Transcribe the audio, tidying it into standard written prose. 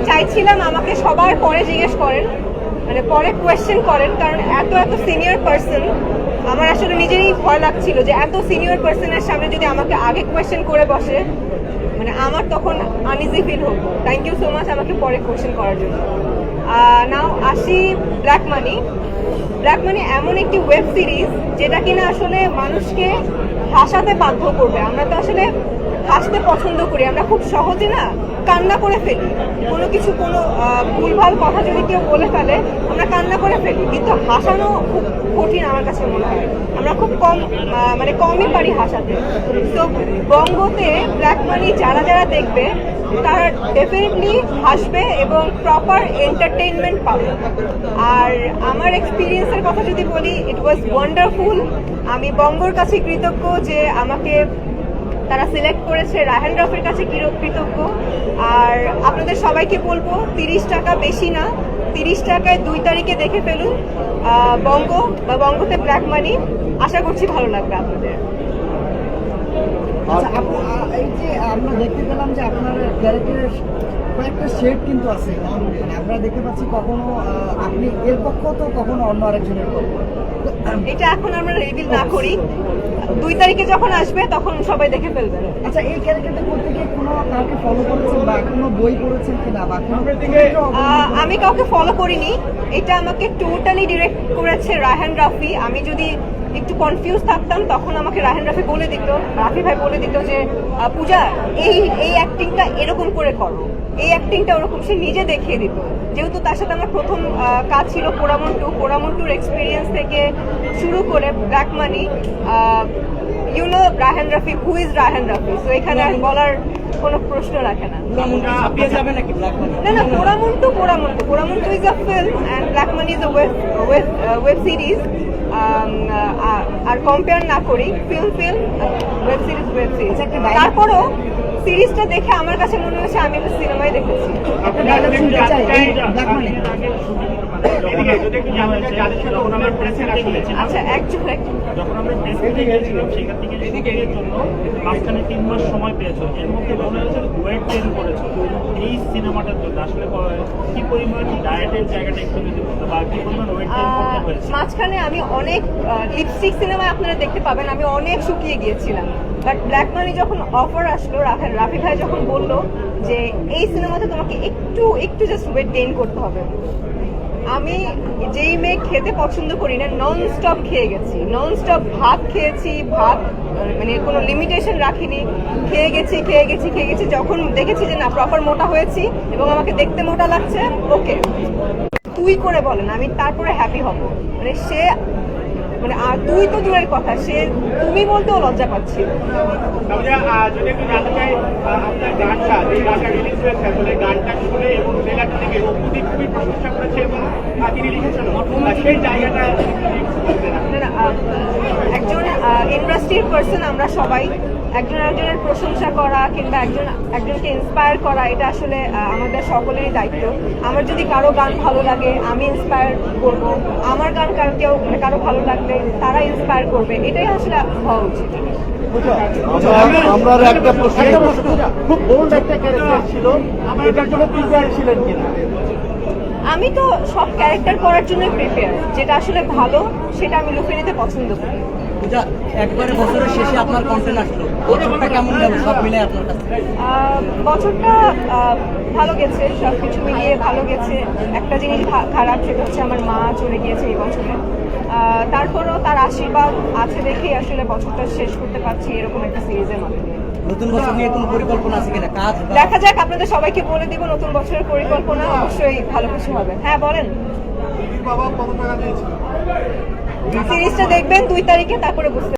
চাইছিলাম আমাকে সবার পরে জিজ্ঞেস করেন, মানে পরে কোয়েশ্চেন করেন, কারণ এত এত সিনিয়র পার্সন, আমার আসলে নিজেরই ভয় লাগছিল যে এত সিনিয়র পার্সনের সামনে যদি আমাকে আগে কোয়েশ্চেন করে বসে, মানে আমার তখন আনইজি ফিল হতো। থ্যাংক ইউ সো মাচ আমাকে পরে কোয়েশ্চেন করার জন্য। নাও আসি ব্ল্যাক মানি। ব্ল্যাক মানি এমন একটি ওয়েব সিরিজ যেটা কিনা আসলে মানুষকে হাসাতে বাধ্য করবে। আমরা তো আসলে হাসতে পছন্দ করি, আমরা খুব সহজে না কান্না করে ফেলি। কোনো কিছু কোনো ভুলভাল কথা যদি কেউ বলে ফেলে আমরা কান্না করে ফেলি, কিন্তু হাসানো খুব কঠিন আমার কাছে মনে হয়। আমরা খুব কম মানে কমই পারি হাসাতে। তো বঙ্গতে ব্ল্যাক মানি যারা যারা দেখবে তারা ডেফিনেটলি হাসবে এবং প্রপার এন্টারটেইনমেন্ট পাবে। আর আমার এক্সপিরিয়েন্সের কথা যদি বলি, ইট ওয়াজ ওয়ান্ডারফুল। আমি বঙ্গর কাছে কৃতজ্ঞ যে আমাকে তারা সিলেক্ট করেছে, রায়হান রাফির কাছে কৃতজ্ঞ। আর আপনাদের সবাইকে বলবো 30 টাকা বেশি না, 30 টাকায় 2 তারিখে দেখে ফেলুন বঙ্গ বা বঙ্গতে ব্ল্যাক মানি। আশা করছি ভালো লাগবে আপনাদের। আচ্ছা আপু, এই যে আমরা দেখতে পেলাম যে আপনার ক্যারেক্টারের কয়েকটা শেড কিন্তু আছে, আমরা দেখতে পাচ্ছি কখনো আপনি এর পক্ষ তো কখনো অন্য আরেকজনের পক্ষ। এটা এখন আমরা রিভিল না করি, 2 তারিখে যখন আসবে তখন সবাই দেখে ফেলবেন। আচ্ছা, এই ক্যারেক্টারটা করতে গিয়ে কোনো কাউকে ফলো করেছেন বা কোনো বই পড়েছেন কিনা বা কোনো আমি কাউকে ফলো করিনি, এটা আমাকে টোটালি ডিরেক্ট করেছে রায়হান রাফি। আমি যদি একটু কনফিউজ থাকতাম তখন আমাকে রায়হান রাফি বলে দিত, রাফি ভাই বলে দিত যে পূজা এই অ্যাক্টিংটা এরকম করে করো, এই অ্যাক্টিংটা ওরকম। সে নিজে দেখিয়ে দিত। যেহেতু তার সাথে আমার প্রথম কাজ ছিল পোড়ামন টুর এক্সপিরিয়েন্স থেকে শুরু করে black money, you know Raihan Rafi, who is Raihan Rafi. তো এখানে আর বলার কোনো প্রশ্ন রাখে না। না না, পোড়ামন্টু is a film and black money is a web series. আর কম্পেয়ার না করি, ফিল্ম ওয়েব সিরিজ। তারপরও সিরিজটা দেখে আমার কাছে মনে হয়েছে আমি একটা সিনেমায় দেখেছি। আচ্ছা, যখন আমরা প্রেস মিটে গিয়েছিলাম সেখান থেকে শুটিংয়ের জন্য মাঝখানে 3 মাস সময় পেয়েছো, এর মধ্যে মনে হচ্ছে ওয়েট গেইন করেছো এই সিনেমাটার জন্য। আসলে কি পরিমাণ ডায়েটের জায়গাটা একটু যদি বলতে, বা কি পরিমাণ ওয়েট গেইন করতে হয়েছে? মাঝখানে আমি অনেক লিপস্টিক সিনেমায় আপনারা দেখতে পাবেন আমি অনেক শুকিয়ে গিয়েছিলাম। বাট ব্ল্যাক মানি যখন অফার আসলো, রাফি ভাই যখন বললো যে এই সিনেমাতে তোমাকে একটু জাস্ট ওয়েট গেইন করতে হবে, আমি যেই মেয়ে খেতে পছন্দ করি না নন স্টপ খেয়ে গেছি। নন স্টপ ভাত খেয়েছি, ভাত মানে কোনো লিমিটেশন রাখিনি, খেয়ে গেছি। যখন দেখেছি যে না প্রপার মোটা হয়েছি এবং আমাকে দেখতে মোটা লাগছে, ওকে তুই করে বলেন, আমি তারপরে হ্যাপি হব। মানে সে মানে আর তুই তো দূরের কথা, সে তুমি বলতেও লজ্জা পাচ্ছি। যদি একটু জানতে চাই, আপনার গানটা যে গানটা রিলিজ হয়েছে আসলে গানটা শুনে এবং ট্রেলার থেকে অপুদি খুবই প্রশংসা করেছে এবং তিনি লিখেছেন সেই জায়গাটা একজন ইন্ডাস্ট্রির পার্সন আমরা সবাই, একজনের প্রশংসা করা কিংবা একজনকে ইন্সপায়ার করা, এটা আসলে আমাদের সকলেরই দায়িত্ব। আমার যদি কারো গান ভালো লাগে আমি ইন্সপায়ার করব, আমার গান কারো ভালো লাগলে তারা ইন্সপায়ার করবে, এটাই আসলে হওয়া উচিত। আমরা একটা প্রশ্ন, খুব বোল্ড একটা ক্যারেক্টার ছিল, এটার জন্য প্রিপেয়ার ছিলেন কিনা? আমি তো সব ক্যারেক্টার করার জন্য প্রিপেয়ার, যেটা আসলে ভালো সেটা আমি লুফে নিতে পছন্দ করি। একবারে বছরের শেষে আপনার কন্টেন্ট আসলো, বছরটা কেমন গেল সব মিলে আপনার কাছে? বছরটা ভালো গেছে, সবকিছু মিলিয়ে ভালো গেছে। একটা জিনিস খারাপ, সেটা হচ্ছে আমার মা চলে গিয়েছে এই বছরে। তারপরও তার আশীর্বাদ আছে দেখেই আসলে বছরটা শেষ করতে পারছি এরকম একটা সিরিজের মাধ্যমে। নতুন বছর নিয়ে কোনো পরিকল্পনা আছে কিনা? কাজ দেখা যাক, আপনাদের সবাইকে বলে দিব নতুন বছরের পরিকল্পনা, অবশ্যই ভালো কিছু হবে। হ্যাঁ বলেন। সিরিজটা দেখবেন 2 তারিখে, তারপরে বুঝতে